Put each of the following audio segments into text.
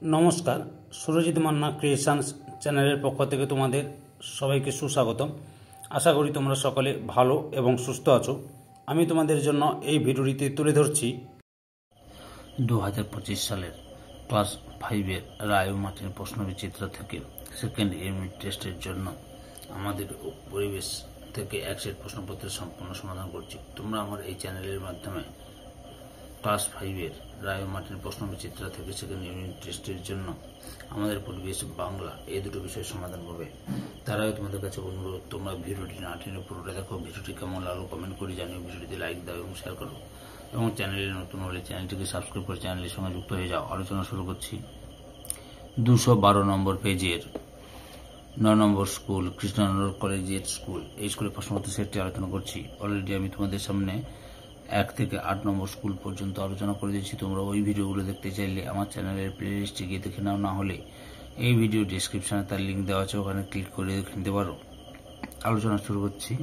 নমস্কার, সুরজিৎ মান্না ক্রিয়েশনস চ্যানেলের পক্ষ থেকে তোমাদের সবাইকে সুস্বাগতম। আশা করি তোমরা সকলে ভালো এবং সুস্থ আছো। আমি তোমাদের জন্য এই ভিডিওটিতে তুলে ধরছি 2025 সালের ক্লাস 5-এর রায় ও মার্টিন প্রশ্নবিচিত্র থেকে সেকেন্ড ইউনিট টেস্টের জন্য আমাদের পরিবেশ থেকে এক সেট প্রশ্নপত্রের সম্পূর্ণ সমাধান করছি। তোমরা আমার এই চ্যানেলের মাধ্যমে ক্লাস 5-এর রায় ও মার্টিন প্রশ্নবিচিত্র থেকে সেকেন্ড ইউনিট টেস্টের জন্য আমাদের পরিবেশ বাংলা এই দুটো বিষয়ের সমাধান পাবে। তার আগে তোমাদের কাছে অনুরোধ, তোমরা ভিডিওটি না টেনে পুরোটা দেখো। ভিডিওটি কেমন লাগলো কমেন্ট করে জানিও, ভিডিওটিতে লাইক দাও এবং শেয়ার করো, এবং চ্যানেলে নতুন হলে চ্যানেলটিকে সাবস্ক্রাইব করে চ্যানেলের সঙ্গে যুক্ত হয়ে যাও। আলোচনা শুরু করছি। 212 নম্বর পেজের 9 নম্বর স্কুল কৃষ্ণনগর কলেজিয়েট স্কুল, এই স্কুলের প্রশ্নপত্র সেটটি আলোচনা করছি। অলরেডি আমি তোমাদের সামনে 1 থেকে 8 নম্বর স্কুল পর্যন্ত আলোচনা করে দিয়েছি। তোমরা ওই ভিডিওগুলো দেখতে চাইলে আমার চ্যানেলের প্লেলিস্টে গিয়ে দেখে নাও, না হলে এই ভিডিও ডিসক্রিপশনে তার লিঙ্ক দেওয়া আছে, ওখানে ক্লিক করে দেখে নিতে পারো। আলোচনা শুরু করছি।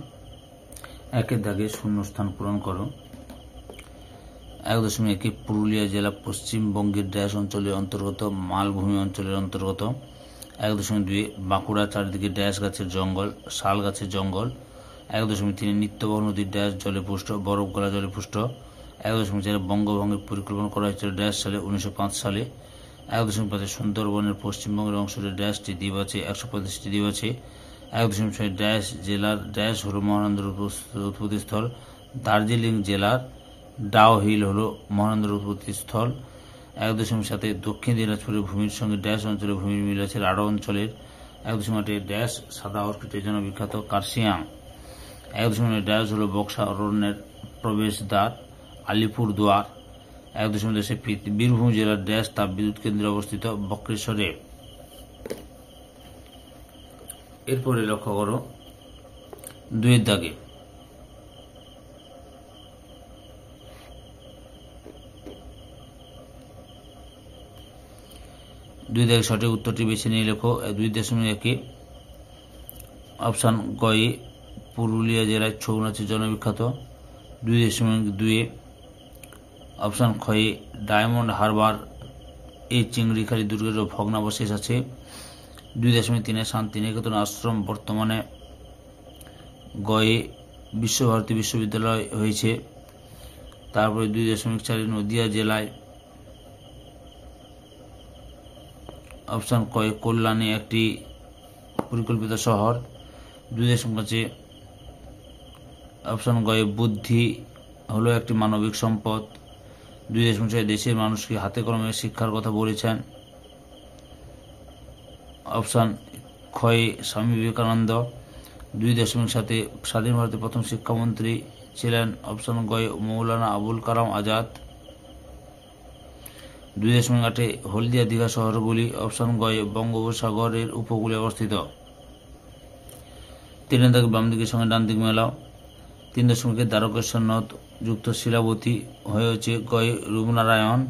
1-এর দাগে শূন্যস্থান পূরণ করো। 1.1 পুরুলিয়া জেলা পশ্চিমবঙ্গের ড্যাশ অঞ্চলের অন্তর্গত মালভূমি অঞ্চলের অন্তর্গত। 1.2 বাঁকুড়া চারিদিকে ড্যাশ গাছের জঙ্গল, শাল গাছের জঙ্গল। 1.3 নিত্যবহ নদীর ড্যাশ জলে পুষ্ট, বরফ গলা জলে পুষ্ট। 1.4 বঙ্গভঙ্গের পরিকল্পনা করা হয়েছিল ড্যাশ সালে 1905 সালে। 1.5 সুন্দরবনের পশ্চিমবঙ্গের অংশের ড্যাশটি দ্বীপ আছে, 135টি দ্বীপ আছে। 1.6 ড্যাশ জেলার ড্যাশ হল মহানন্দার উৎপত্তিস্থল। দার্জিলিং জেলার ডাও হিল হল মহানন্দার উৎপত্তিস্থল। 1.7 দক্ষিণ দিনাজপুরের ভূমির সঙ্গে ড্যাশ অঞ্চলের ভূমির মিল আছে, রাঢ় অঞ্চলের। 1.8 ড্যাশ সাদা অর্কিডের জন্য বিখ্যাত, কার্শিয়াং। 1.9 ড্যাশ হল বক্সা অরণ্যের প্রবেশদ্বার, আলিপুরদুয়ার। 1.10 বীরভূম জেলার ড্যাশ তাপবিদ্যুৎ কেন্দ্রে অবস্থিত, বক্রেশ্বরে। এরপরে লক্ষ্য করো 2-এর দাগে সঠিক উত্তরটি বেছে নিয়ে লেখো। 2.1 অপশান গয়ে পুরুলিয়া জেলায় ছৌ নাচের জন্য বিখ্যাত। 2.2 অপশান খয়ে ডায়মন্ড হারবার এই চিংড়িখালি দুর্গের ভগ্নাবশেষ আছে। 2.3 শান্তিনিকেতন আশ্রম বর্তমানে গয়ে বিশ্বভারতী বিশ্ববিদ্যালয় হয়েছে। তারপরে 2.4 নদিয়া জেলায় অপশান কয়ে কল্যাণী একটি পরিকল্পিত শহর। 2.5 অপশান গয়ে বুদ্ধি হলো একটি মানবিক সম্পদ। 2.6 দেশের মানুষকে হাতে কলমে শিক্ষার কথা বলেছেন। অপশান খয়ে স্বামী বিবেকানন্দ। 2.7 স্বাধীন ভারতের প্রথম শিক্ষামন্ত্রী ছিলেন অপশান গয়ে মৌলানা আবুল কালাম আজাদ। 2.8 হলদিয়া দীঘা শহরগুলি অপশান গয়ে বঙ্গোপসাগরের উপকূলে অবস্থিত। 3-এর দাগে বাম দিকের সঙ্গে ডান দিক মেলাও। 3.1 দ্বারকেশ্বর নদ যুক্ত শিলাবতী হয়েছে গয়ে রূপনারায়ণ।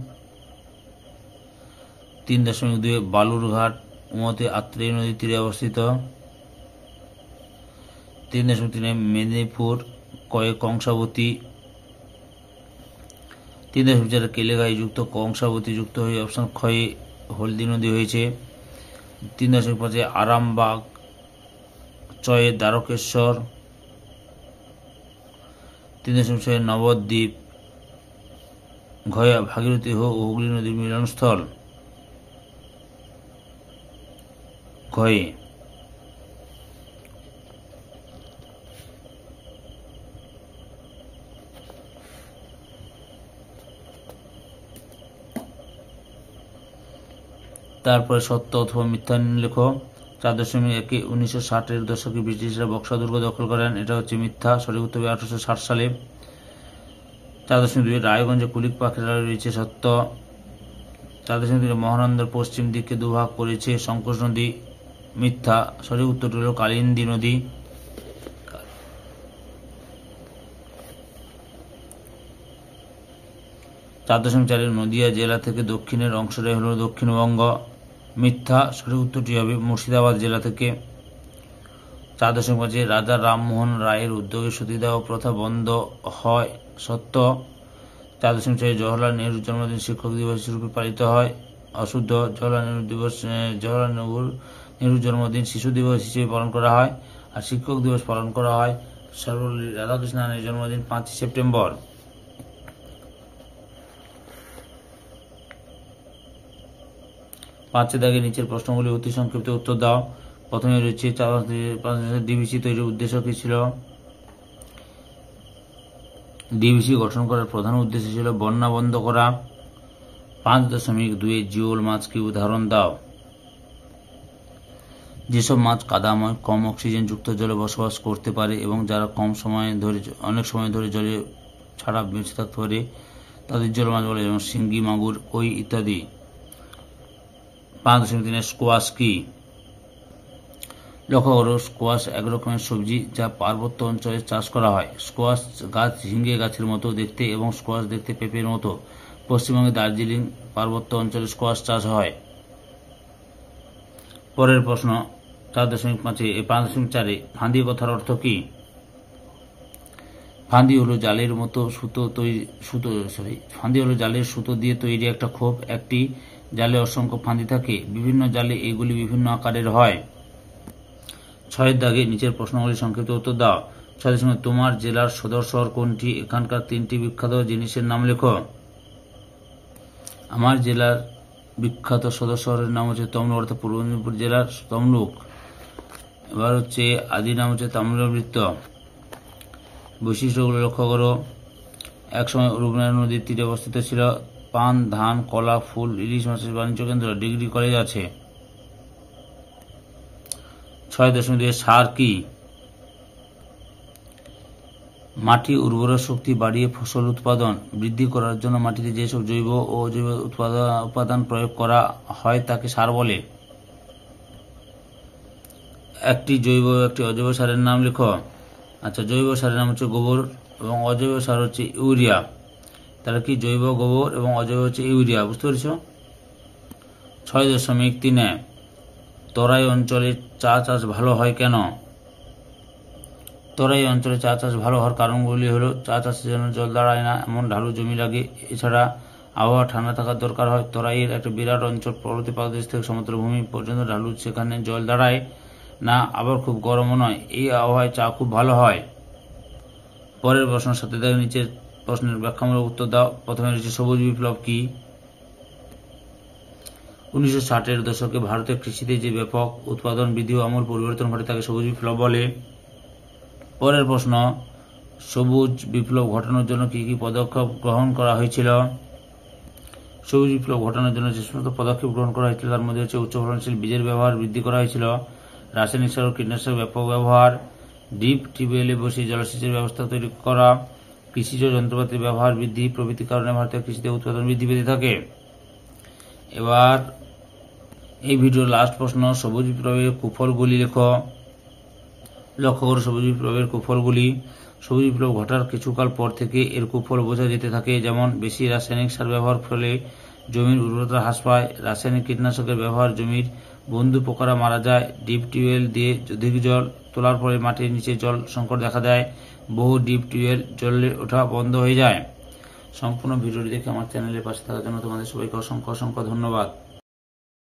3.2 বালুরঘাট উমতে আত্রেয় নদীর তীরে অবস্থিত। 3.3 মেদিনীপুর কয়ে কংসাবতী। 3.4 কেলেঘাই যুক্ত কংসাবতী যুক্ত হয়ে অপশান খয়ে হলদি নদী হয়েছে। 3.5 আরামবাগ চয়ে দ্বারকেশ্বর। 3.6 নবদ্বীপ ঘয়ে ভাগীরথী ও হুগলি নদীর মিলনস্থল ঘয়ে। তারপরে সত্য অথবা মিথ্যা লেখো। 4.1 1960-এর দশকে ব্রিটিশরা বক্সা দুর্গ দখল করেন, এটা হচ্ছে মিথ্যা। সঠিক উত্তর 1860 সালে। 4.2 রায়গঞ্জে কুলিক পাখিরা রয়েছে, সত্য। 4.3 মহানন্দার পশ্চিম দিককে দুভাগ করেছে সংকোচ নদী, মিথ্যা। সঠিক উত্তরটি হল কালিন্দী নদী। 4.4 নদিয়া জেলা থেকে দক্ষিণের অংশটাই হল দক্ষিণবঙ্গ, মিথ্যা। সঠিক উত্তরটি হবে মুর্শিদাবাদ জেলা থেকে। 4.5 রাজা রামমোহন রায়ের উদ্যোগে সতীদাহ প্রথা বন্ধ হয়, সত্য। 4.6 জওহরলাল নেহরুর জন্মদিন শিক্ষক দিবস রূপে পালিত হয়, অশুদ্ধ। জওহরলাল নেহরু দিবস জওহরলাল নেহরুর জন্মদিন শিশু দিবস হিসেবে পালন করা হয়, আর শিক্ষক দিবস পালন করা হয়। সর্বপল্লী রাধাকৃষ্ণনের জন্মদিন 5 সেপ্টেম্বর। পাঁচের দাগে নিচের প্রশ্নগুলি অতি সংক্ষিপ্ত উত্তর দাও। প্রথমে রয়েছে ডিভিসি তৈরির উদ্দেশ্য কি ছিল? ডিভিসি গঠন করার প্রধান উদ্দেশ্য ছিল বন্যা বন্ধ করা। 5.2 জিওল মাছ কি উদাহরণ দাও? যেসব মাছ কাদাময়, কম অক্সিজেন যুক্ত জলে বসবাস করতে পারে এবং যারা অনেক সময় ধরে জলে ছাড়া বেঁচে থাকতে পারে তাদের জল মাছ বলে, যেমন শিঙ্গি, মাগুর, কই ইত্যাদি। 5.3 স্কোয়াশ কি? লক্ষ্য করো, স্কোয়াশ এক রকমের সবজি যা পার্বত্য অঞ্চলে চাষ করা হয়। স্কোয়াশ গাছ ঝিঙ্গে গাছের মতো দেখতে এবং স্কোয়াশ দেখতে পেঁপের মতো। পশ্চিমবঙ্গে দার্জিলিং পার্বত্য অঞ্চলে স্কোয়াশ চাষ হয়। পরের প্রশ্ন 5.4 ফাঁদি কথার অর্থ কি? ফাঁদি হলো জালের সুতো দিয়ে তৈরি একটা খোপ। একটি জালে অসংখ্য ফাঁদি থাকে, বিভিন্ন জালে এগুলি বিভিন্ন আকারের হয়। 6 দাগে নিচের প্রশ্নগুলি সংক্ষিপ্ত উত্তর দাও। 6 তোমার জেলার সদর শহর কোনটি? এখানকার 3টি বিখ্যাত জিনিসের নাম লেখো। আমার জেলার বিখ্যাত সদর শহরের নাম হচ্ছে তমলুক, অর্থাৎ পূর্ব মেদিনীপুর জেলার তমলুক। এবার হচ্ছে আদি নাম হচ্ছে তাম্রবৃত্ত। বৈশিষ্ট্যগুলো লক্ষ্য করো। একসময় রূপনারায়ণ নদীর তীরে অবস্থিত ছিল। পান, ধান, কলা, ফুল, ইলিশ মাছের বাণিজ্য কেন্দ্র, ডিগ্রি কলেজ আছে। 6.2 সার কি? মাটি উর্বর শক্তি বাড়িয়ে ফসল উৎপাদন বৃদ্ধি করার জন্য মাটিতে যেসব জৈব ও অজৈব উপাদান প্রয়োগ করা হয় তাকে সার বলে। একটি জৈব একটি অজৈব সারের নাম লেখো। আচ্ছা, জৈব সারের নাম হচ্ছে গোবর এবং অজৈব সার হচ্ছে ইউরিয়া। তাহলে কি জৈব গোবর এবং অজৈব হচ্ছে ইউরিয়া, বুঝতে পেরেছ? 6.3 তরাই অঞ্চলে চা চাষ ভালো হয় কেন? তরাই অঞ্চলে চা চাষ ভালো হওয়ার কারণগুলি হলো চা চাষের জন্য জল দাঁড়ায় না, এমন ঢালু জমি লাগে। এছাড়া আবহাওয়া ঠান্ডা থাকার দরকার হয়। তরাইয়ের একটা বিরাট অঞ্চল, পর্বতীয় পাদদেশ থেকে সমুদ্রভূমি পর্যন্ত ঢালু, সেখানে জল দাঁড়ায় না, আবার খুব গরমও নয়। এই আবহাওয়ায় চা খুব ভালো হয়। পরের প্রশ্ন 7 দাগে নিচের প্রশ্নের ব্যাখ্যামূলক উত্তর দাও। প্রথমে রয়েছে সবুজ বিপ্লব কি? 1960-এর দশকে ভারতের কৃষিতে যে ব্যাপক উৎপাদন বৃদ্ধি ও আমূল পরিবর্তন ঘটে তাকে সবুজ বিপ্লব বলে। পরের প্রশ্ন, সবুজ বিপ্লব ঘটানোর জন্য কি কি পদক্ষেপ গ্রহণ করা হয়েছিল? সবুজ বিপ্লব ঘটানোর জন্য যে সমস্ত পদক্ষেপ গ্রহণ করা হয়েছিল তার মধ্যে হচ্ছে উচ্চ ফলনশীল বীজের ব্যবহার বৃদ্ধি করা হয়েছিল, রাসায়নিক সার ও কীটনাশক ব্যাপক ব্যবহার, ডিপ টিউবওয়েলে বসিয়ে জলসেচের ব্যবস্থা তৈরি করা, কৃষিজ যন্ত্রপাতির ব্যবহার বৃদ্ধি প্রভৃতি কারণে ভারতের কৃষিতে উৎপাদন বৃদ্ধি পেতে থাকে। এবার এই ভিডিওর লাস্ট প্রশ্ন, সবুজ বিপ্লবের কুফলগুলি লেখো। লক্ষ্য করো সবুজ বিপ্লবের কুফলগুলি। সবুজ বিপ্লব ঘটার কিছুকাল পর থেকে এর কুফল বোঝা যেতে থাকে, যেমন বেশি রাসায়নিক সার ব্যবহার ফলে জমির উর্বরতা হ্রাস পায়, রাসায়নিক কীটনাশকের ব্যবহার জমির বন্ধু পোকারা মারা যায়, ডিপ টিউবওয়েল দিয়ে অধিক জল তোলার ফলে মাটির নিচে জল সংকট দেখা দেয়, বহু ডিপ টিউবওয়েল জলে ওঠা বন্ধ হয়ে যায়। সম্পূর্ণ ভিডিওটি দেখে আমার চ্যানেলের পাশে থাকার জন্য তোমাদের সবাইকে অসংখ্য অসংখ্য ধন্যবাদ।